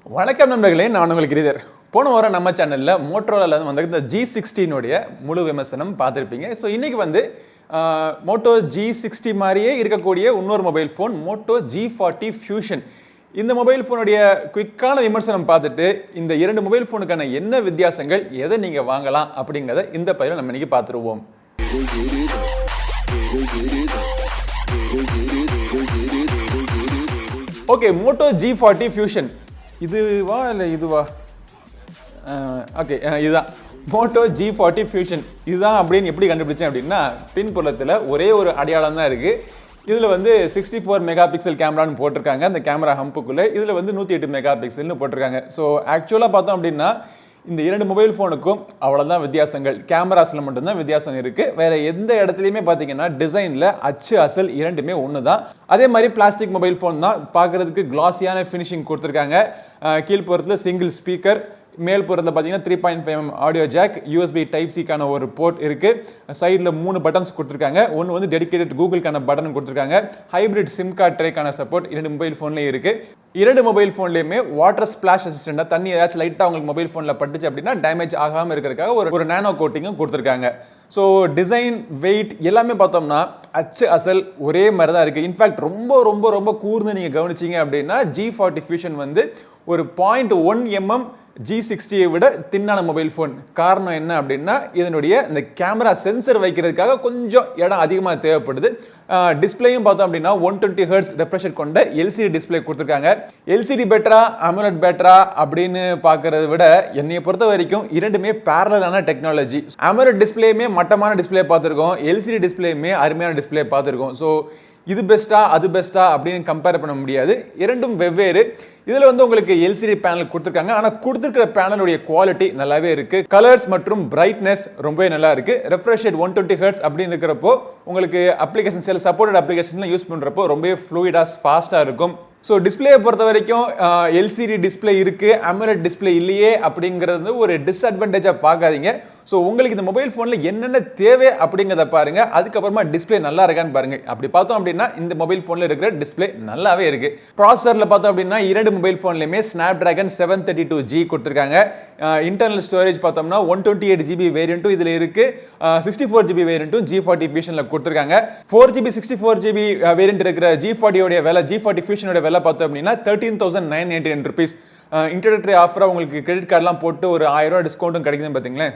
வணக்கம் நண்பர்களே, நான் உங்களுக்கு கிரிதர். போன வாரம் நம்ம சேனலில் மோட்டோரோலாவில் வந்து இந்த G60 முழு விமர்சனம் பார்த்துருப்பீங்க. ஸோ இன்றைக்கி வந்து மோட்டோ G60 மாதிரியே இருக்கக்கூடிய இன்னொரு mobile phone Moto G40 fusion. இந்த மொபைல் ஃபோனுடைய குயிக்கான விமர்சனம் பார்த்துட்டு இந்த இரண்டு மொபைல் ஃபோனுக்கான என்ன வித்தியாசங்கள், எதை நீங்கள் வாங்கலாம் அப்படிங்கிறத இந்த பதிவில் நம்ம இன்றைக்கி பார்த்துருவோம். ஓகே, மோட்டோ G40 ஃபியூஷன் இதுவா இல்லை இதுவா? ஓகே, இதுதான் மோட்டோ G40 ஃபியூஷன். இதுதான் அப்படின்னு எப்படி கண்டுபிடிச்சேன் அப்படின்னா, பின்புறத்தில் ஒரே ஒரு அடையாளம் தான் இருக்குது. இதில் வந்து 64 மெகா பிக்சல் கேமரான்னு போட்டிருக்காங்க அந்த கேமரா ஹம்புக்குள்ளே. இதில் வந்து 108 மெகா பிக்சல்னு போட்டிருக்காங்க. ஸோ ஆக்சுவலாக பார்த்தோம் அப்படின்னா இந்த இரண்டு மொபைல் ஃபோனுக்கும் அவ்வளோதான் வித்தியாசங்கள். கேமராஸில் மட்டும்தான் வித்தியாசம் இருக்குது. வேறு எந்த இடத்துலையுமே பார்த்தீங்கன்னா டிசைனில் அச்சு அசல் இரண்டுமே ஒன்று தான். அதே மாதிரி பிளாஸ்டிக் மொபைல் ஃபோன் தான், பார்க்குறதுக்கு கிளாஸியான ஃபினிஷிங் கொடுத்துருக்காங்க. கீழ்ப்புறத்தில் சிங்கிள் ஸ்பீக்கர், மேல் புறத்தில் பார்த்தீங்கன்னா 3.5mm audio jack, USB type சிக்கான ஒரு போர்ட் இருக்குது. சைடில் 3 பட்டன்ஸ் கொடுத்துருக்காங்க. ஒன்று வந்து டெடிகேட்டட் கூகுளுக்கான பட்டன் கொடுத்துருக்காங்க. ஹைப்ரிட் சிம் கார்டு ட்ரேக்கான சப்போர்ட் இரண்டு மொபைல் ஃபோன்லேயும் இருக்குது. இரண்டு மொபைல் ஃபோன்லேயுமே வாட்டர் ஸ்பிளாஷ் அசிஸ்டண்டாக, தண்ணி ஏதாச்சும் லைட்டாக உங்களுக்கு மொபைல் ஃபோனில் பட்டுச்சு அப்படின்னா டேமேஜ் ஆகாமல் இருக்கிறதுக்காக ஒரு நானோ கோட்டிங்கும் கொடுத்துருக்காங்க. ஸோ டிசைன், வெயிட் எல்லாமே பார்த்தோம்னா அச்சு அசல் ஒரே மாதிரி தான் இருக்குது. இன்ஃபேக்ட் ரொம்ப ரொம்ப ரொம்ப கூர்ந்து நீங்கள் கவனிச்சிங்க அப்படின்னா G40 ஃபியூஷன் வந்து ஒரு 0.1mm G60 விட தின்னான மொபைல் ஃபோன். காரணம் என்ன அப்படின்னா இதனுடைய இந்த கேமரா சென்சர் வைக்கிறதுக்காக கொஞ்சம் இடம் அதிகமாக தேவைப்படுது. டிஸ்பிளேயும் பார்த்தோம் அப்படின்னா 120 Hz ரெஃப்ரெஷர் கொண்ட எல்சிடி டிஸ்பிளே கொடுத்துருக்காங்க. எல்சிடி பெட்டரா AMOLED பெட்டரா அப்படின்னு பார்க்கறத விட என்னைய பொறுத்த வரைக்கும் இரண்டுமே பேரலான டெக்னாலஜி. AMOLED டிஸ்பிளேயுமே மட்டமான டிஸ்பிளே பார்த்துருக்கோம், எல்சிடி டிஸ்பிளேயுமே அருமையான டிஸ்பிளே பார்த்துருக்கோம். ஸோ இது பெஸ்ட்டா அது பெஸ்ட்டா அப்படின்னு கம்பேர் பண்ண முடியாது, இரண்டும் வெவ்வேறு. இதில் வந்து உங்களுக்கு எல்சிடி பேனல் கொடுத்துருக்காங்க. ஆனால் கொடுத்துருக்கிற பேனலுடைய குவாலிட்டி நல்லாவே இருக்குது. கலர்ஸ் மற்றும் பிரைட்னஸ் ரொம்பவே நல்லா இருக்குது. ரெஃப்ரெஷ் ரேட் 120 Hz அப்படின்னு இருக்கிறப்போ உங்களுக்கு அப்ளிகேஷன்ஸ் எல்லாம் சப்போர்ட்டட் அப்ளிகேஷன்ஸ்லாம் யூஸ் பண்ணுறப்போ ரொம்பவே ஃப்ளூயிடாக ஃபாஸ்ட்டாக இருக்கும். ஸோ டிஸ்பிளேயை பொறுத்த வரைக்கும் எல்சிடி டிஸ்பிளே இருக்குது, AMOLED டிஸ்பிளே இல்லையே அப்படிங்கிறது ஒரு டிஸ்அட்வான்டேஜாக பார்க்காதீங்க. ஸோ உங்களுக்கு இந்த மொபைல் ஃபோனில் என்னென்ன தேவை அப்படிங்கிறத பாருங்கள், அதுக்கப்புறமா டிஸ்பிளே நல்லா இருக்கான்னு பாருங்கள். அப்படி பார்த்தோம் அப்படின்னா இந்த மொபைல் ஃபோனில் இருக்கிற டிஸ்பிளே நல்லாவே இருக்குது. ப்ராசஸரில் பார்த்தோம் அப்படின்னா இரண்டு மொபைல் ஃபோன்லையுமே Snapdragon 732G கொடுத்துருக்காங்க. இன்டர்னல் ஸ்டோரேஜ் பார்த்தோம்னா 128GB வேரியண்ட்டும் இதில் இருக்குது, 64GB வேரியண்ட்டும் G40 ஃபியூஷனில் கொடுத்துருக்காங்க. 4GB 64GB வேரியண்ட் இருக்கிற G40 விலை, G40 ஃபியூஷனோட விலை பார்த்தோம் அப்படின்னா 13,999 rupees. இன்ட்ரோடக்டரி ஆஃபராக உங்களுக்கு கிரெடிட் கார்டெலாம் போட்டு ஒரு 1000 ரூபா டிஸ்கவுண்ட்டும் கிடைக்குதுன்னு பார்த்தீங்களேன்.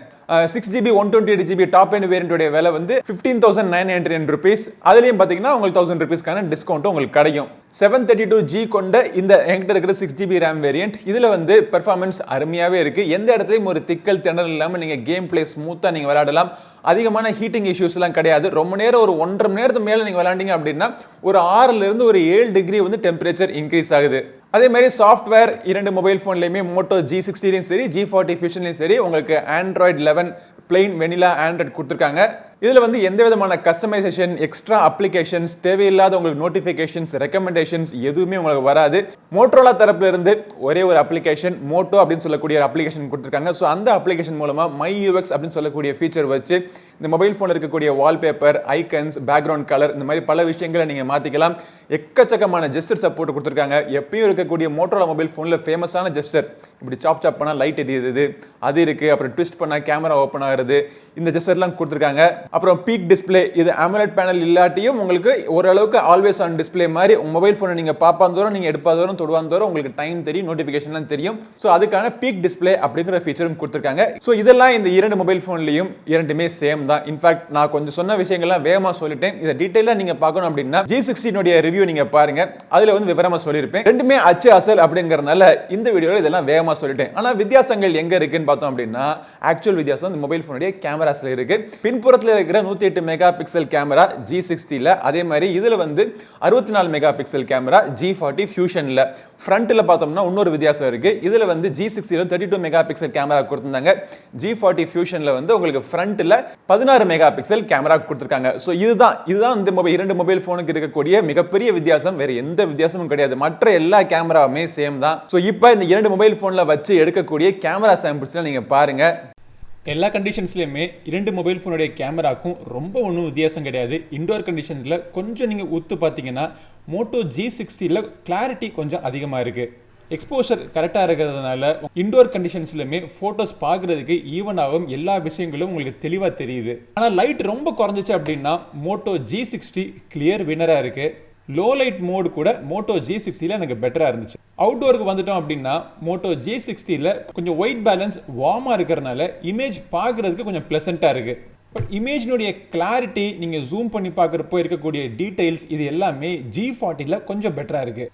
6GB 128GB டாப் எண்ட் வேரியண்ட்டுடைய விலை வந்து 15,999 rupees. அதுலேயும் பார்த்தீங்கன்னா உங்களுக்கு 1000 rupeesக்கான டிஸ்கவுண்ட்டும் உங்களுக்கு கிடைக்கும். 732G கொண்ட இந்த என்கிட்ட இருக்கிற 6GB RAM வேரியண்ட், இதில் வந்து பெர்ஃபார்மன்ஸ் அருமையாகவே இருக்குது. எந்த இடத்துலையும் ஒரு திக்கல் திணறல் இல்லாமல் நீங்கள் கேம் பிளே ஸ்மூத்தாக நீங்கள் விளையாடலாம். அதிகமான ஹீட்டிங் இஷ்யூஸ்லாம் கிடையாது. ரொம்ப நேரம் ஒரு 1.5 மணி நேரத்துக்கு மேலே நீங்கள் விளையாண்டிங்க அப்படின்னா ஒரு 6லேருந்து ஒரு 7 டிகிரி வந்து டெம்பரேச்சர் இன்க்ரீஸ் ஆகுது. அதே மாதிரி சாஃப்ட்வேர் இரண்டு மொபைல் ஃபோன்லையுமே மோட்டோ G60லையும் சரி G40 ஃபியூஷன்லையும் சரி உங்களுக்கு Android 11 பிளெயின் வெனிலா ஆண்ட்ராய்ட் கொடுத்துருக்காங்க. இதில் வந்து எந்த விதமான கஸ்டமைசேஷன், எக்ஸ்ட்ரா அப்ளிகேஷன்ஸ், தேவையில்லாத உங்களுக்கு நோட்டிஃபிகேஷன்ஸ், ரெக்கமெண்டேஷன்ஸ் எதுவுமே உங்களுக்கு வராது. மோட்டோரோலா தரப்புல இருந்து ஒரே ஒரு அப்ளிகேஷன் மோட்டோ அப்படின்னு சொல்லக்கூடிய ஒரு அப்ளிகேஷன் கொடுத்துருக்காங்க. ஸோ அந்த அப்ளிகேஷன் மூலமாக மை UX அப்படின்னு சொல்லக்கூடிய ஃபீச்சர் வச்சு இந்த மொபைல் ஃபோனில் இருக்கக்கூடிய வால்பேப்பர், ஐக்கன்ஸ், பேக்ரவுண்ட் கலர், இந்த மாதிரி பல விஷயங்களை நீங்கள் மாற்றிக்கலாம். எக்கச்சக்கமான ஜெஸ்டர் சப்போர்ட் கொடுத்துருக்காங்க. எப்பயும் இருக்கக்கூடிய மோட்டோரோலா மொபைல் ஃபோனில் ஃபேமஸான ஜெஸ்டர், இப்படி சாப் பண்ணால் லைட் எரியுது அது இருக்குது, அப்புறம் ட்விஸ்ட் பண்ணால் கேமரா ஓப்பன் ஆகுறது, இந்த ஜெஸ்டர்லாம் கொடுத்துருக்காங்க. அப்புறம் பீக் டிஸ்பிளே, இது AMOLED பேனல் இல்லாட்டியும் உங்களுக்கு ஓரளவுக்கு ஆல்வேஸ் ஆன் டிஸ்பிளே மாதிரி உங்கள் மொபைல் ஃபோனை நீங்கள் பார்ப்பாந்தோறும், நீங்கள் எடுப்பாதோறும், தொடுவாந்தோறும் உங்களுக்கு டைம் தெரியும், நோட்டிஃபிகேஷன்லாம் தெரியும். ஸோ அதுக்கான பீக் டிஸ்பிளே அப்படிங்கிற ஃபீச்சரும் கொடுத்துருக்காங்க. ஸோ இதெல்லாம் இந்த இரண்டு மொபைல் ஃபோன்லையும் இரண்டுமே சேம் தான். இன்ஃபேக்ட் நான் கொஞ்சம் சொன்ன விஷயங்கள்லாம் வேகமாக சொல்லிட்டேன். இதை டீட்டெயிலாக நீங்கள் பார்க்கணும் அப்படின்னா G60 ரிவ்யூ நீங்கள் பாருங்க, அதில் வந்து விவரமாக சொல்லியிருப்பேன். ரெண்டுமே அச்சு அசல் அப்படிங்கிறதுனால இந்த வீடியோவில் இதெல்லாம் வேகமாக சொல்லிட்டேன். ஆனால் வித்தியாசங்கள் எங்கே இருக்குன்னு பார்த்தோம் அப்படின்னா ஆக்சுவல் வித்தியாசம் இந்த மொபைல் ஃபோனுடைய கேமராஸில் இருக்குது. பின்புறத்தில் இருக்கிற 108 மெகா பிக்சல் கேமரா G60ல, அதே மாதிரி இதில் வந்து 64 மெகா பிக்சல் கேமரா G40 ஃபியூஷனில். ஃப்ரண்ட்டில் பார்த்தோம்னா இன்னொரு வித்தியாசம் இருக்குது. இதில் வந்து G60ல 32 மெகா பிக்சல் கேமரா கொடுத்துருந்தாங்க. G40 ஃபியூஷனில் வந்து உங்களுக்கு ஃப்ரண்ட்டில் 16 மெகா பிக்சல் கேமரா கொடுத்துருக்காங்க. ஸோ இதுதான் இந்த இரண்டு மொபைல் ஃபோனுக்கு இருக்கக்கூடிய மிகப்பெரிய வித்தியாசம். வேறு எந்த வித்தியாசமும் கிடையாது. மற்ற எல்லா கேமராவுமே சேம் தான். ஸோ இப்போ இந்த இரண்டு மொபைல் ஃபோனில் வச்சு எடுக்கக்கூடிய கேமரா சாம்பிள்ஸ்லாம் நீங்கள் பாருங்கள். எல்லா கண்டிஷன்ஸ்லையுமே இரண்டு மொபைல் ஃபோனுடைய கேமராக்கும் ரொம்ப ஒன்றும் வித்தியாசம் கிடையாது. இன்டோர் கண்டிஷனில் கொஞ்சம் நீங்கள் ஒத்து பார்த்தீங்கன்னா மோட்டோ G60ல கிளாரிட்டி கொஞ்சம் அதிகமாக இருக்குது. எக்ஸ்போஷர் கரெக்டாக இருக்கிறதுனால இண்டோர் கண்டிஷன்ஸ்லையுமே ஃபோட்டோஸ் பார்க்குறதுக்கு ஈவனாகவும் எல்லா விஷயங்களும் உங்களுக்கு தெளிவாக தெரியுது. ஆனால் லைட் ரொம்ப குறைஞ்சிச்சு அப்படின்னா மோட்டோ G60 கிளியர் வினராக இருக்குது. லோ லைட் மோடு கூட மோட்டோ G60ல எனக்கு பெட்டராக இருந்துச்சு. அவுட்டோருக்கு வந்துட்டோம் அப்படின்னா மோட்டோ G60ல கொஞ்சம் ஒயிட் பேலன்ஸ் வார்மாக இருக்கிறதுனால இமேஜ் பார்க்குறதுக்கு கொஞ்சம் ப்ளசண்ட்டாக இருக்குது. பட் இமேஜினுடைய கிளாரிட்டி, நீங்கள் ஜூம் பண்ணி பார்க்குறப்போ இருக்கக்கூடிய டீட்டெயில்ஸ் இது எல்லாமே G40ல கொஞ்சம் பெட்டராக இருக்குது.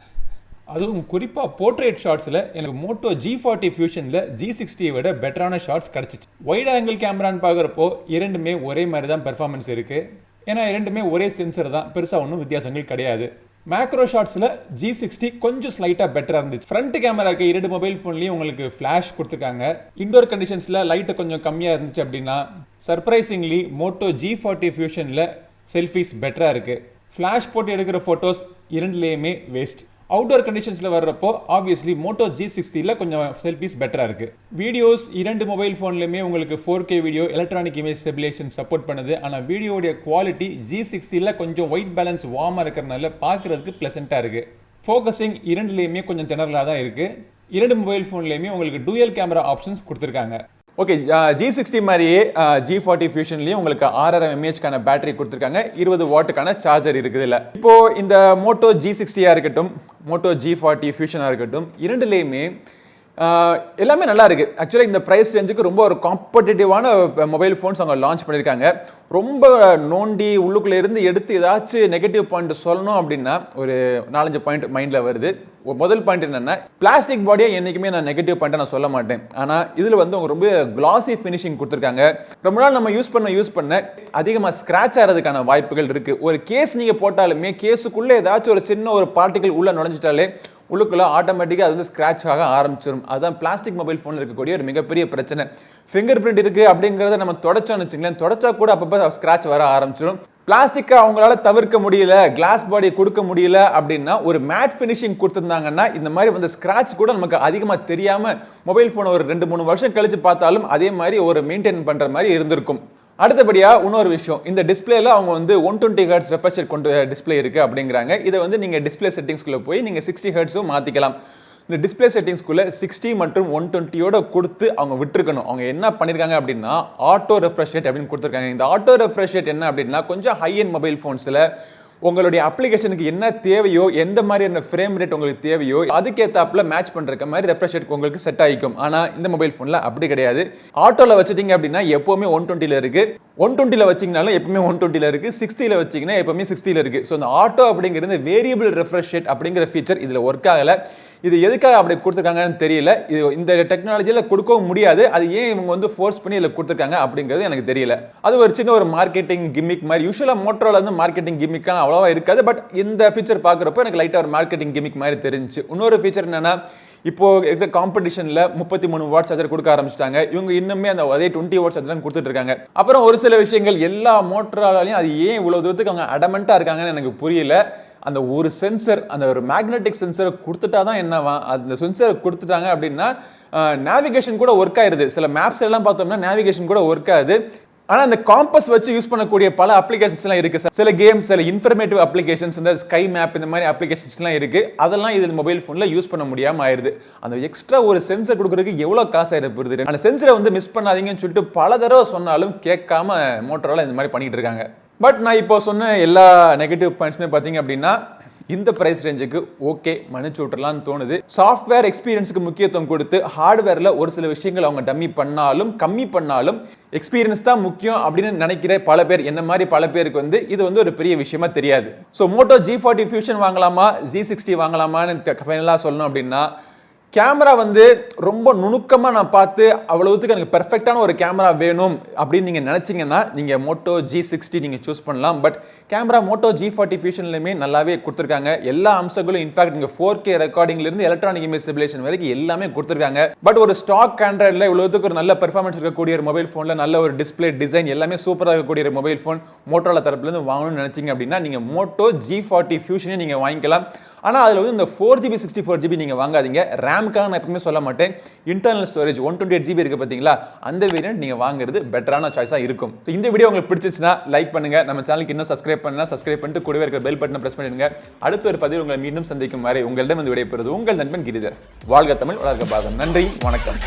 அதுவும் குறிப்பாக போர்ட்ரேட் ஷாட்ஸில் எனக்கு மோட்டோ G40 ஃபியூஷனில் G60யை விட பெட்டரான ஷாட்ஸ் கிடச்சிச்சு. வைட் ஆங்கிள் கேமரான்னு பார்க்குறப்போ இரண்டுமே ஒரே மாதிரி தான் பெர்ஃபார்மன்ஸ் இருக்குது. ஏன்னா இரண்டுமே ஒரே சென்சர் தான், பெருசாக ஒன்றும் வித்தியாசங்கள் கிடையாது. மேக்ரோ ஷாட்ஸில் G60 கொஞ்சம் ஸ்லைட்டாக பெட்டராக இருந்துச்சு. ஃப்ரண்ட் கேமராக்கு இரண்டு மொபைல் ஃபோன்லேயும் உங்களுக்கு ஃப்ளாஷ் கொடுத்துருக்காங்க. இண்டோர் கண்டிஷன்ஸில் லைட்டு கொஞ்சம் கம்மியாக இருந்துச்சு அப்படின்னா சர்ப்ரைசிங்லி மோட்டோ G40 ஃபியூஷனில் செல்ஃபிஸ் பெட்டராக இருக்குது. ஃப்ளாஷ் போட்டு எடுக்கிற ஃபோட்டோஸ் இரண்டுலேயுமே வேஸ்ட். அவுட்டோர் கண்டிஷன்ஸில் வர்றப்போ ஆப்வியஸ்லி மோட்டோ G60ல கொஞ்சம் செல்ஃபிஸ் பெட்டராக இருக்குது. வீடியோஸ் இரண்டு மொபைல் ஃபோன்லையுமே உங்களுக்கு 4K video electronic image stabilisation support பண்ணுது. ஆனால் வீடியோடைய குவாலிட்டி G60ல கொஞ்சம் ஒயிட் பேலன்ஸ் வார்மாக இருக்கிறதுனால பார்க்குறதுக்கு ப்ளசண்ட்டாக இருக்குது. ஃபோக்கஸிங் இரண்டுலேயுமே கொஞ்சம் திணறலாக தான் இருக்குது. இரண்டு மொபைல் ஃபோன்லேயுமே உங்களுக்கு டூயல் கேமரா ஆப்ஷன்ஸ் கொடுத்துருக்காங்க. ஓகே, G60 மாதிரியே G40 ஃபியூஷன்லேயும் உங்களுக்கு 6000 mAhக்கான பேட்டரி கொடுத்துருக்காங்க. 20 வாட்டுக்கான சார்ஜர் இருக்குது. இல்லை இப்போ இந்த மோட்டோ G60 இருக்கட்டும், மோட்டோ G40 ஃபியூஷனாக இருக்கட்டும், இரண்டுலேயுமே எல்லாமே நல்லா இருக்கு. ஆக்சுவலாக இந்த ப்ரைஸ் ரேஞ்சுக்கு ரொம்ப ஒரு காம்படிட்டிவான மொபைல் ஃபோன்ஸ் அவங்க லான்ச் பண்ணியிருக்காங்க. ரொம்ப நோண்டி உள்ளுக்குள்ளே இருந்து எடுத்து ஏதாச்சும் நெகட்டிவ் பாயிண்ட் சொல்லணும் அப்படின்னா ஒரு 4-5 பாயிண்ட் மைண்டில் வருது. முதல் பாயிண்ட் என்னென்னா, பிளாஸ்டிக் பாடியை என்றைக்குமே நான் நெகட்டிவ் பாயிண்ட்டை நான் சொல்ல மாட்டேன். ஆனால் இதில் வந்து அவங்க ரொம்ப கிளாசி ஃபினிஷிங் கொடுத்துருக்காங்க. ரொம்ப நாள் நம்ம யூஸ் பண்ண அதிகமாக ஸ்க்ராட்ச் ஆகிறதுக்கான வாய்ப்புகள் இருக்குது. ஒரு கேஸ் நீங்கள் போட்டாலுமே கேஸுக்குள்ளே ஏதாச்சும் ஒரு சின்ன ஒரு பார்ட்டிகல் உள்ளே நுழைஞ்சிட்டாலே உள்ளுக்குள்ள ஆட்டோமேட்டிக்காக அது வந்து ஸ்க்ராட்ச் ஆக ஆரம்பிச்சிடும். அதுதான் பிளாஸ்டிக் மொபைல் ஃபோனில் இருக்கக்கூடிய ஒரு மிகப்பெரிய பிரச்சனை. ஃபிங்கர் பிரிண்ட் இருக்குது அப்படிங்கிறத நம்ம தொடச்சோன்னு வச்சுங்களேன், தொடச்சா கூட அப்பப்போ ஸ்க்ராட்ச் வர ஆரம்பிச்சிடும். பிளாஸ்டிக்கை அவங்களால தவிர்க்க முடியல, கிளாஸ் பாடி கொடுக்க முடியல அப்படின்னா ஒரு மேட் ஃபினிஷிங் கொடுத்துருந்தாங்கன்னா இந்த மாதிரி வந்து ஸ்க்ராட்ச் கூட நமக்கு அதிகமாக தெரியாமல் மொபைல் ஃபோனை ஒரு 2-3 வருஷம் கழிச்சு பார்த்தாலும் அதே மாதிரி ஒரு மெயின்டைன் பண்ணுற மாதிரி இருந்திருக்கும். அடுத்தபடியாக இன்னொரு விஷயம், இந்த டிஸ்பிளேல அவங்க வந்து 120 Hz ரெஃப்ரெஷ் ரேட் கொண்டு டிஸ்பிளே இருக்குது அப்படிங்கிறாங்க. இதை வந்து நீங்கள் டிஸ்பிளே செட்டிங்ஸ்குள்ளே போய் நீங்கள் 60 Hz மாற்றிக்கலாம். இந்த டிஸ்பிளே செட்டிங்ஸ்குள்ளே 60 மற்றும் 120 கொடுத்து அவங்க விட்டுருக்கணும். அவங்க என்ன பண்ணியிருக்காங்க அப்படின்னா ஆட்டோ ரெஃப்ரெஷ் ரேட் அப்படின்னு கொடுத்துருக்காங்க. இந்த ஆட்டோ ரெஃப்ரெஷ் ரேட் என்ன அப்படின்னா கொஞ்சம் ஹை எண்ட் மொபைல் ஃபோன்ஸில் உங்களுடைய அப்ளிகேஷனுக்கு என்ன தேவையோ, எந்த மாதிரியான ஃப்ரேம் ரேட் உங்களுக்கு தேவையோ அதுக்கேற்றாப்புல மேட்ச் பண்ணுற மாதிரி ரெஃப்ரெஷ் ரேட் உங்களுக்கு செட் ஆகிக்கும். ஆனால் இந்த மொபைல் ஃபோனில் அப்படி கிடையாது. ஆட்டோவில் வச்சுட்டீங்க அப்படின்னா எப்போவுமே 120ல் இருக்குது, 120ல் வச்சிங்கனாலும் எப்பவுமே 120ல் இருக்குது, 60ல் வச்சிங்கன்னா எப்பவுமே 60ல் இருக்குது. ஸோ இந்த ஆட்டோ அப்படிங்கிறது வேரியபிள் ரெஃப்ரெஷ் ரேட் அப்படிங்கிற ஃபீச்சர் இதில் ஒர்க் ஆகலை. இது எதுக்காக அப்படி கொடுத்துருக்காங்கன்னு தெரியல. இது இந்த டெக்னாலஜியில் கொடுக்கவும் முடியாது. அது ஏன் இவங்க வந்து ஃபோர்ஸ் பண்ணி இதில் கொடுத்துருக்காங்க அப்படிங்கிறது எனக்கு தெரியல. அது ஒரு சின்ன ஒரு மார்க்கெட்டிங் கிமிக் மாதிரி. யூஸ்வலாக மோட்டோரோல வந்து மார்க்கெட்டிங் கிமிக்கான அவ்வளோவா இருக்காது. பட் இந்த ஃபீச்சர் பார்க்குறப்போ எனக்கு லைட்டாக ஒரு மார்க்கெட்டிங் கிமிக் மாதிரி தெரிஞ்சு. இன்னொரு ஃபீச்சர் என்னன்னா, இப்போ இருக்க காம்படிஷனில் 33 வாட் சார்ஜர் கொடுக்க ஆரம்பிச்சிட்டாங்க. இவங்க இன்னுமே அந்த அதே 20 வாட் சார்ஜர் கொடுத்துட்டு இருக்காங்க. அப்புறம் ஒரு சில விஷயங்கள் எல்லா மோட்டரோலையும் அது ஏன் இவ்வளோ தூரத்துக்கு அவங்க அடமெண்ட்டாக இருக்காங்கன்னு எனக்கு புரியல. அந்த ஒரு சென்சர், அந்த ஒரு மேக்னெட்டிக் சென்சரை கொடுத்துட்டா தான் என்னவா, அந்த சென்சரை கொடுத்துட்டாங்க அப்படின்னா நேவிகேஷன் கூட ஒர்க் ஆயிருது. சில மேப்ஸ் எல்லாம் பார்த்தோம்னா நேவிகேஷன் கூட ஒர்க் ஆகுது. ஆனால் அந்த காம்பஸ் வச்சு யூஸ் பண்ணக்கூடிய பல அப்ளிகேஷன்ஸ்லாம் இருக்குது. சில கேம்ஸ், சில இன்ஃபர்மேட்டிவ் அப்ளிகேஷன்ஸ், இந்த ஸ்கை மேப் இந்த மாதிரி அப்ளிகேஷன்ஸ்லாம் இருக்குது. அதெல்லாம் இது மொபைல் ஃபோனில் யூஸ் பண்ண முடியாமல் ஆயிடுது. அந்த எக்ஸ்ட்ரா ஒரு சென்சர் கொடுக்குறதுக்கு எவ்வளோ காசு ஆயிடுது. அந்த சென்சரை வந்து மிஸ் பண்ணாதீங்கன்னு சொல்லிட்டு பல தடவை சொன்னாலும் கேட்காம மோட்டரோல இந்த மாதிரி பண்ணிட்டு இருக்காங்க. பட் நான் இப்போ சொன்ன எல்லா நெகட்டிவ் பாயிண்ட்ஸுமே பார்த்தீங்க அப்படின்னா இந்த பிரைஸ் ரேஞ்சுக்கு ஓகே மன்னிச்சு விட்டுறலாம்னு தோணுது. சாஃப்ட்வேர் எக்ஸ்பீரியன்ஸுக்கு முக்கியத்துவம் கொடுத்து ஹார்ட்வேரில் ஒரு சில விஷயங்கள் அவங்க கம்மி பண்ணாலும் எக்ஸ்பீரியன்ஸ் தான் முக்கியம் அப்படின்னு நினைக்கிற பல பேர், என்ன மாதிரி பல பேருக்கு வந்து இது வந்து ஒரு பெரிய விஷயமா தெரியாது. ஸோ மோட்டோ G40 ஃபியூஷன் வாங்கலாமா, G60 வாங்கலாமான்னு ஃபைனலாக சொல்லணும் அப்படின்னா, கேமரா வந்து ரொம்ப நுணுக்கமாக நான் பார்த்து அவ்வளவுக்கு எனக்கு பெர்ஃபெக்டான ஒரு கேமரா வேணும் அப்படின்னு நீங்கள் நினச்சிங்கன்னா நீங்கள் மோட்டோ G60 நீங்கள் சூஸ் பண்ணலாம். பட் கேமரா மோட்டோ G40 ஃபியூஷன்லையுமே நல்லாவே கொடுத்துருக்காங்க. எல்லா அம்சங்களும் இன்ஃபேக்ட் நீங்கள் 4K ரெக்கார்டிங்லேருந்து எலக்ட்ரானிக் இமேஜ் ஸ்டெபிலேஷன் வரைக்கும் எல்லாமே கொடுத்துருக்காங்க. பட் ஒரு ஸ்டாக் ஆண்ட்ராய்டில் இவ்வளவுக்கு ஒரு நல்ல பெர்ஃபார்மன்ஸ் இருக்கக்கூடிய ஒரு மொபைல் ஃபோனில் நல்ல ஒரு டிஸ்பிளே டிசைன் எல்லாமே சூப்பராக இருக்கக்கூடிய ஒரு மொபைல் ஃபோன் மோட்டோரோலா தரப்புலேருந்து வாங்கணும்னு நினச்சிங்க அப்படின்னா நீங்கள் மோட்டோ G40 ஃபியூஷனே நீங்கள் வாங்கிக்கலாம். ஆனால் அதில் வந்து இந்த 4GB 64GB நீங்கள் வாங்காதீங்க. ரேம் ரேமுக்காக நான் எப்பவுமே சொல்ல மாட்டேன். இன்டர்னல் ஸ்டோரேஜ் 128 GB இருக்கு பார்த்தீங்களா, அந்த வேரியன்ட் நீங்கள் வாங்குறது பெட்டரான சாய்ஸாக இருக்கும். ஸோ இந்த வீடியோ உங்களுக்கு பிடிச்சிச்சுன்னா லைக் பண்ணுங்க, நம்ம சேனலுக்கு இன்னும் சப்ஸ்கிரைப் பண்ணலாம், சப்ஸ்கிரைப் பண்ணிட்டு கூடவே இருக்கிற பெல் பட்டனை பிரஸ் பண்ணிடுங்க. அடுத்த ஒரு பதிவில் உங்களை மீண்டும் சந்திக்கும் வரை உங்களிடம் வந்து விடைபெறுவது உங்கள் நண்பன் கிரிதர். வாழ்க தமிழ், வளர்க பாரதம். நன்றி, வணக்கம்.